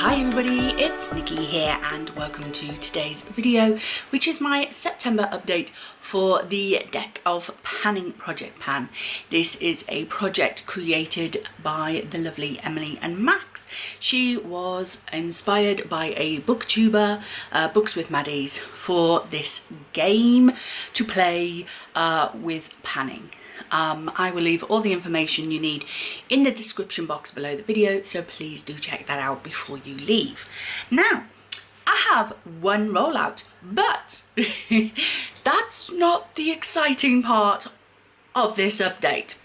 Hi everybody, it's Nikki here and welcome to today's video, which is my September update for the Deck of Panning Project Pan. This is a project created by the lovely Emily and Max. She was inspired by a booktuber, Books with Maddies, for this game to play with panning. I will leave all the information you need in the description box below the video, so please do check that out before you leave. Now, I have one rollout, but that's not the exciting part of this update.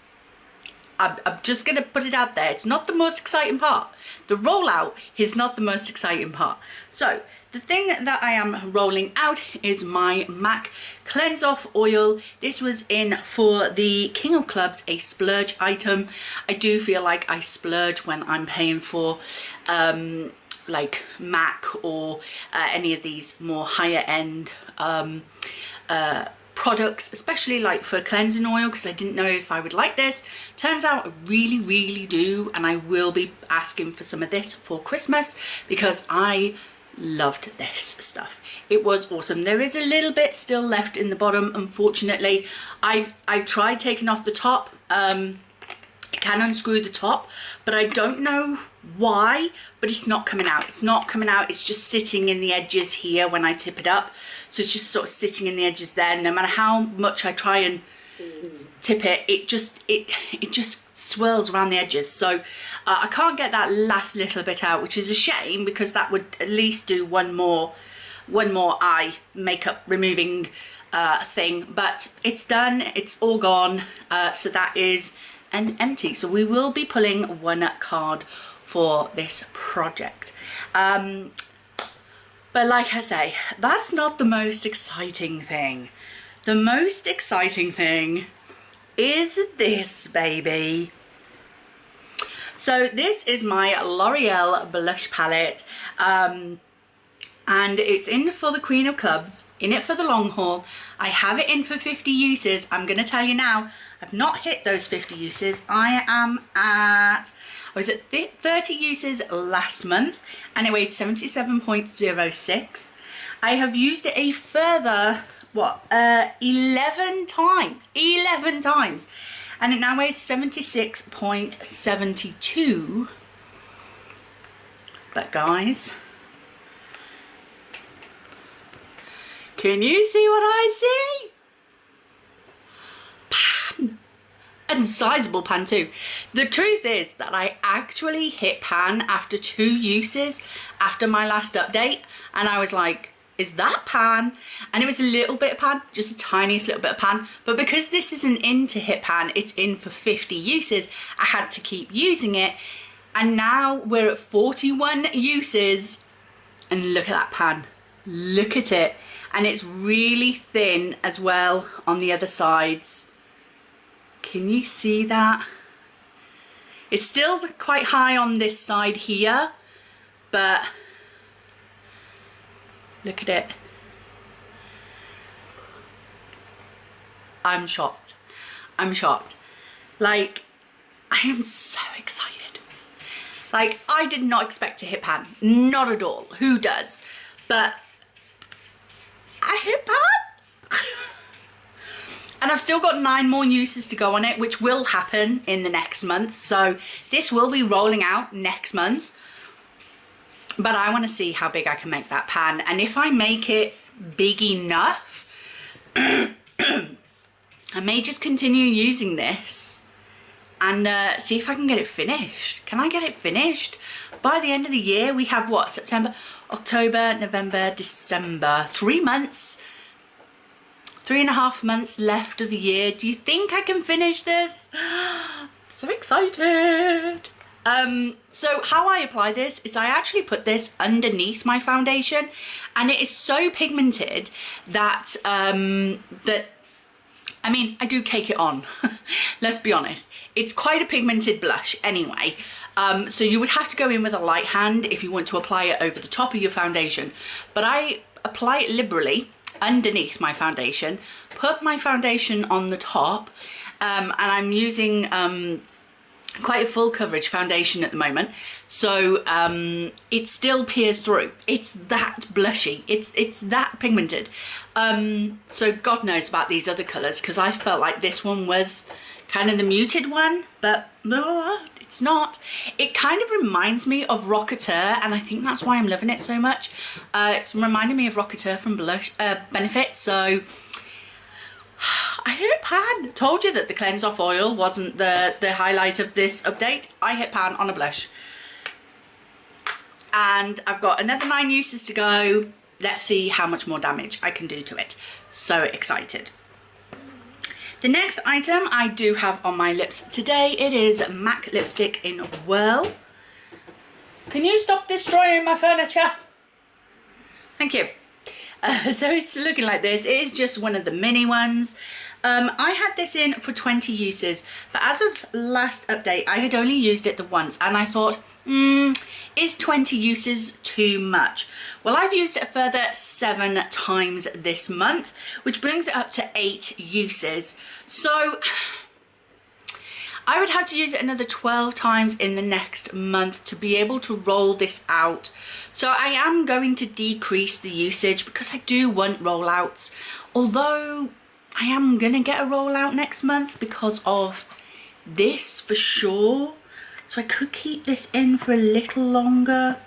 I'm just going to put it out there. It's not the most exciting part. The rollout is not the most exciting part. So, the thing that I am rolling out is my MAC Cleanse Off Oil. This was in for the King of Clubs, a splurge item. I do feel like I splurge when I'm paying for like MAC or any of these more higher end products, especially like for cleansing oil, because I didn't know if I would like this. Turns out I really do, and I will be asking for some of this for Christmas because I loved this stuff. It was awesome. There is a little bit still left in the bottom, unfortunately. I've tried taking off the top. I can unscrew the top, but I don't know why, but it's not coming out. It's not coming out. It's just sitting in the edges here when I tip it up. So it's just sort of sitting in the edges there. No matter how much I try and tip it, it just swirls around the edges. So I can't get that last little bit out, which is a shame because that would at least do one more eye makeup removing thing. But it's done. It's all gone. So that is an empty. So we will be pulling one card for this project. But like I say, that's not the most exciting thing. The most exciting thing is this baby. So this is my L'Oreal blush palette, and it's in for the Queen of Clubs, in it for the long haul. I have it in for 50 uses. I'm going to tell you now, I've not hit those 50 uses. I was at 30 uses last month and it weighed 77.06. I have used it a further, 11 times, and it now weighs 76.72. But guys, can you see what I see? Pan, and sizable pan too. The truth is that I actually hit pan after 2 uses after my last update, and I was like, is that pan? And it was a little bit of pan, just a tiniest little bit of pan. But because this isn't in to hit pan, it's in for 50 uses, I had to keep using it. And now we're at 41 uses. And look at that pan. Look at it. And it's really thin as well on the other sides. Can you see that? It's still quite high on this side here, but look at it. I'm shocked. I'm shocked. Like, I am so excited. Like, I did not expect to hit pan. Not at all. Who does? But I hit pan. And I've still got 9 more uses to go on it, which will happen in the next month. So this will be rolling out next month. But I want to see how big I can make that pan. And if I make it big enough, I may just continue using this and see if I can get it finished. Can I get it finished? By the end of the year, we have what? September, October, November, December. 3 months. 3.5 months left of the year. Do you think I can finish this? So excited. So how I apply this is I actually put this underneath my foundation, and it is so pigmented that I mean, I do cake it on. Let's be honest. It's quite a pigmented blush anyway. So you would have to go in with a light hand if you want to apply it over the top of your foundation. But I apply it liberally underneath my foundation, put my foundation on the top, and I'm using quite a full coverage foundation at the moment, so it still peers through. It's that blushy, it's that pigmented. So God knows about these other colors, because I felt like this one was kind of the muted one, but no, it's not. It kind of reminds me of Rocketeur, and I think that's why I'm loving it so much. It's reminding me of Rocketeur from Benefit. So I hit pan. Told you that the cleanse off oil wasn't the highlight of this update. I hit pan on a blush. And I've got another 9 uses to go. Let's see how much more damage I can do to it. So excited. The next item I do have on my lips today, it is MAC lipstick in Whirl. Can you stop destroying my furniture? Thank you. So it's looking like this. It is just one of the mini ones. I had this in for 20 uses, but as of last update, I had only used it the once, and I thought, is 20 uses too much? Well, I've used it a further 7 times this month, which brings it up to 8 uses. So I would have to use it another 12 times in the next month to be able to roll this out. So I am going to decrease the usage because I do want rollouts, although I am gonna get a rollout next month because of this for sure. So I could keep this in for a little longer.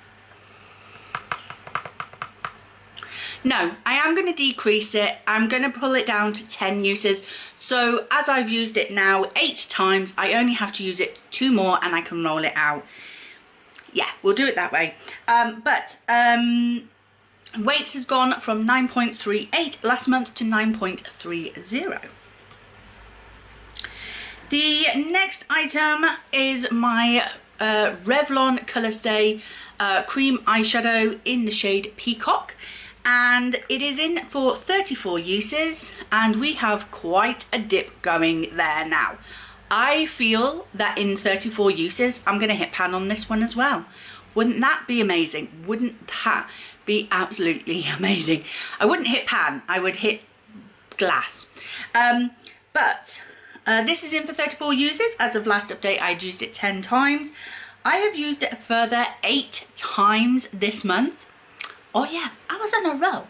No, I am going to decrease it. I'm going to pull it down to 10 uses. So as I've used it now 8 times, I only have to use it 2 more and I can roll it out. Yeah, we'll do it that way. Weights has gone from 9.38 last month to 9.30. The next item is my Revlon Colour Stay cream eyeshadow in the shade Peacock, and it is in for 34 uses, and we have quite a dip going there now. I feel that in 34 uses I'm going to hit pan on this one as well. Wouldn't that be amazing? Wouldn't that be absolutely amazing? I wouldn't hit pan, I would hit glass. This is in for 34 uses. As of last update, I'd used it 10 times. I have used it a further 8 times this month. Oh yeah, I was on a roll.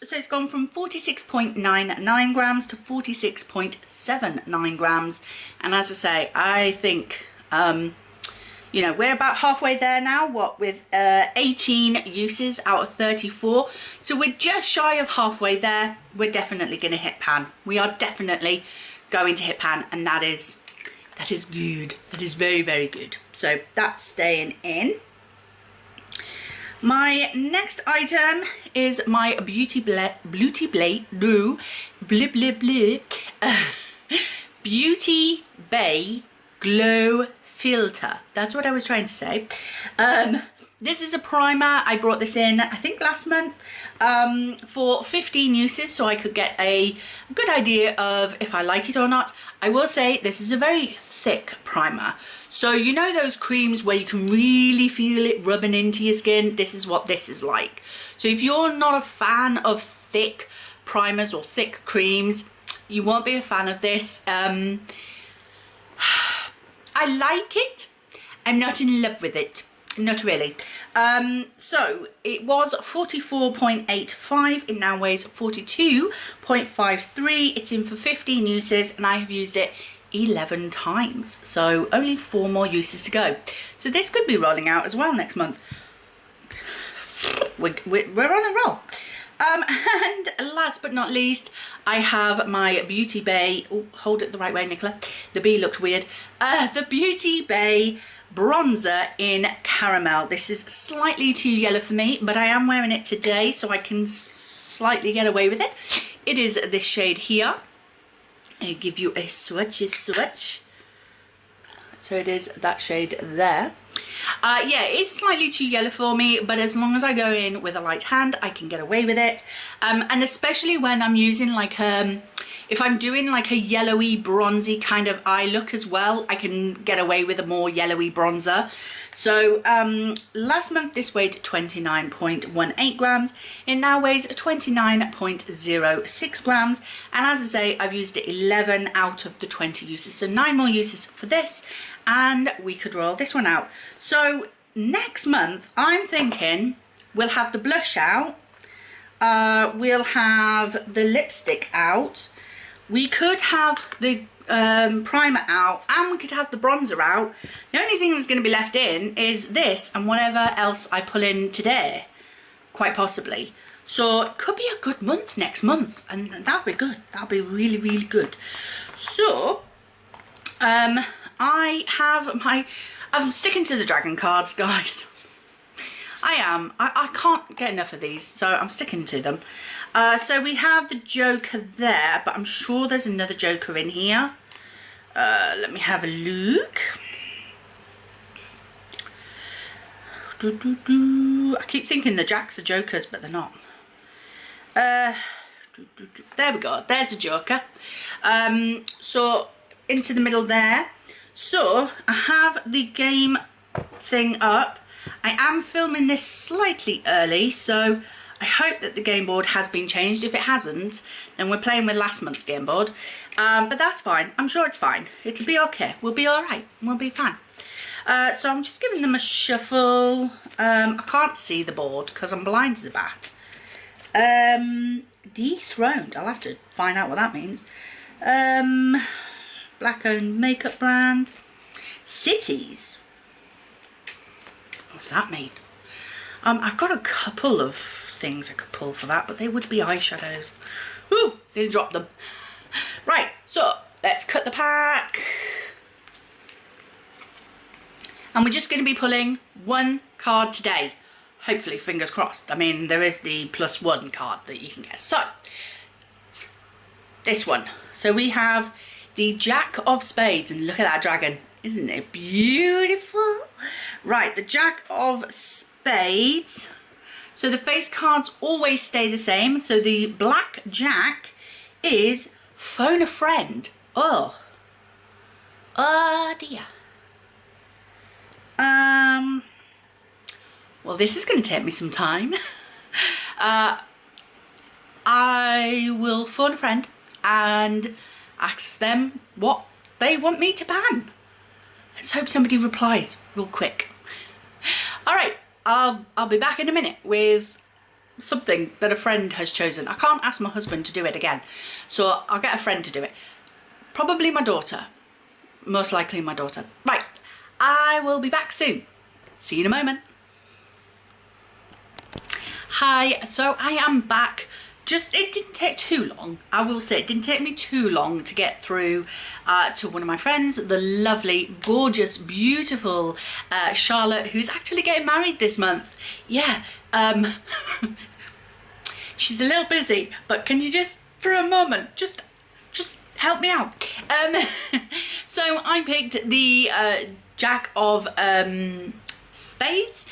So it's gone from 46.99 grams to 46.79 grams. And as I say, I think, you know, we're about halfway there now, what, with 18 uses out of 34. So we're just shy of halfway there. We're definitely going to hit pan. We are definitely going to hit pan, and that is good. That is very, very good. So that's staying in. My next item is my Beauty Bay Glow Filter. That's what I was trying to say. This is a primer. I brought this in, I think last month, for 15 uses, so I could get a good idea of if I like it or not. I will say this is a very thick primer. So you know those creams where you can really feel it rubbing into your skin? This is what this is like. So if you're not a fan of thick primers or thick creams, you won't be a fan of this. I like it. I'm not in love with it. Not really. So it was 44.85. It now weighs 42.53. It's in for 15 uses, and I have used it 11 times. So only 4 more uses to go. So this could be rolling out as well next month. We're on a roll. And last but not least, I have my Beauty Bay. Oh, hold it the right way, Nicola. The B looked weird. The Beauty Bay bronzer in caramel. This is slightly too yellow for me, but I am wearing it today, so I can slightly get away with it. It is this shade here. I'll give you a swatch. So it is that shade there. Yeah, it's slightly too yellow for me, but as long as I go in with a light hand, I can get away with it. And especially when I'm using like if I'm doing like a yellowy bronzy kind of eye look as well, I can get away with a more yellowy bronzer. So last month this weighed 29.18 grams. It now weighs 29.06 grams. And as I say, I've used it 11 out of the 20 uses. So 9 more uses for this, and we could roll this one out. So next month, I'm thinking we'll have the blush out. We'll have the lipstick out. We could have the primer out, and we could have the bronzer out. The only thing that's going to be left in is this and whatever else I pull in today, quite possibly. So it could be a good month next month, and that'll be good. That'll be really, really good. So I'm sticking to the dragon cards, guys. I am. I can't get enough of these, so I'm sticking to them. So we have the Joker there, but I'm sure there's another Joker in here. Let me have a look. I keep thinking the Jacks are Jokers, but they're not. There we go. There's a Joker. So into the middle there. So I have the game thing up. I am filming this slightly early, so I hope that the game board has been changed. If it hasn't, then we're playing with last month's game board. But that's fine. I'm sure it's fine. It'll be okay. We'll be all right. We'll be fine. So I'm just giving them a shuffle. I can't see the board because I'm blind as a bat. Dethroned. I'll have to find out what that means. Black-owned makeup brand. Cities. What's that mean? I've got a couple of things I could pull for that, but they would be eyeshadows. Ooh, they dropped them. Right, so let's cut the pack. And we're just going to be pulling one card today. Hopefully, fingers crossed. I mean, there is the +1 card that you can get. So, this one. So we have the Jack of Spades, and look at that dragon. Isn't it beautiful? Right, the Jack of Spades. So the face cards always stay the same. So the Black Jack is phone a friend. Oh dear. Well, this is going to take me some time. I will phone a friend and ask them what they want me to ban. Let's hope somebody replies real quick. All right, I'll be back in a minute with something that a friend has chosen. I can't ask my husband to do it again, so I'll get a friend to do it. Probably my daughter. Most likely my daughter. Right, I will be back soon. See you in a moment. Hi, so I am back. It didn't take too long. I will say it didn't take me too long to get through to one of my friends, the lovely, gorgeous, beautiful Charlotte, who's actually getting married this month. Yeah, she's a little busy, but can you just, for a moment, just help me out? So I picked the Jack of Spades,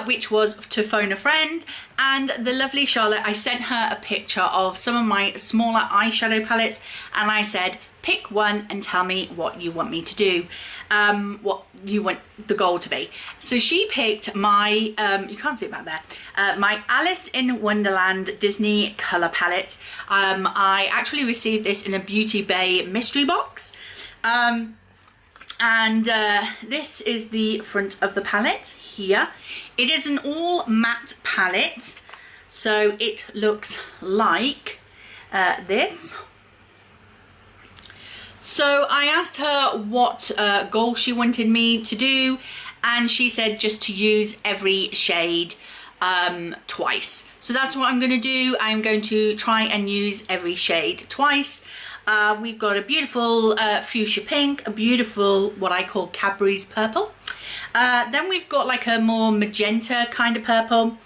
which was to phone a friend, and the lovely Charlotte, I sent her a picture of some of my smaller eyeshadow palettes, and I said, pick one and tell me what you want me to do, what you want the goal to be. So she picked my, you can't see it back there, my Alice in Wonderland Disney colour palette. I actually received this in a Beauty Bay mystery box. And this is the front of the palette here. It is an all matte palette, so it looks like this. So I asked her what goal she wanted me to do, and she said just to use every shade twice. So that's what I'm going to do. I'm going to try and use every shade twice. We've got a beautiful fuchsia pink, a beautiful what I call Cadbury's purple. Then we've got like a more magenta kind of purple.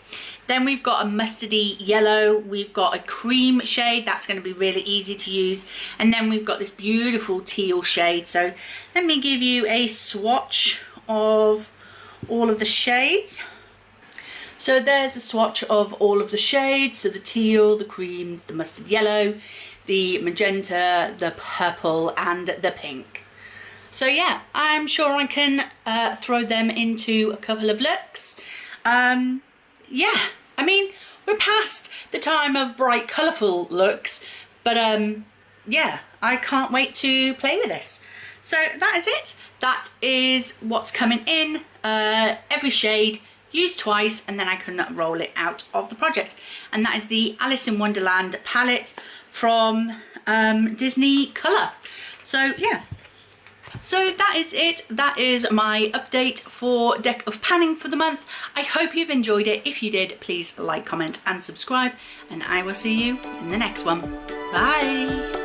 Then we've got a mustardy yellow. We've got a cream shade. That's going to be really easy to use. And then we've got this beautiful teal shade. So let me give you a swatch of all of the shades. So there's a swatch of all of the shades. So the teal, the cream, the mustard yellow, the magenta, the purple and the pink. So yeah, I'm sure I can throw them into a couple of looks. Yeah, I mean, we're past the time of bright, colourful looks, but yeah, I can't wait to play with this. So that is it. That is what's coming in. Every shade, use twice, and then I can roll it out of the project. And that is the Alice in Wonderland palette from Disney Colour. So yeah. So that is it. That is my update for Deck of Panning for the month. I hope you've enjoyed it. If you did, please like, comment and subscribe, and I will see you in the next one. Bye.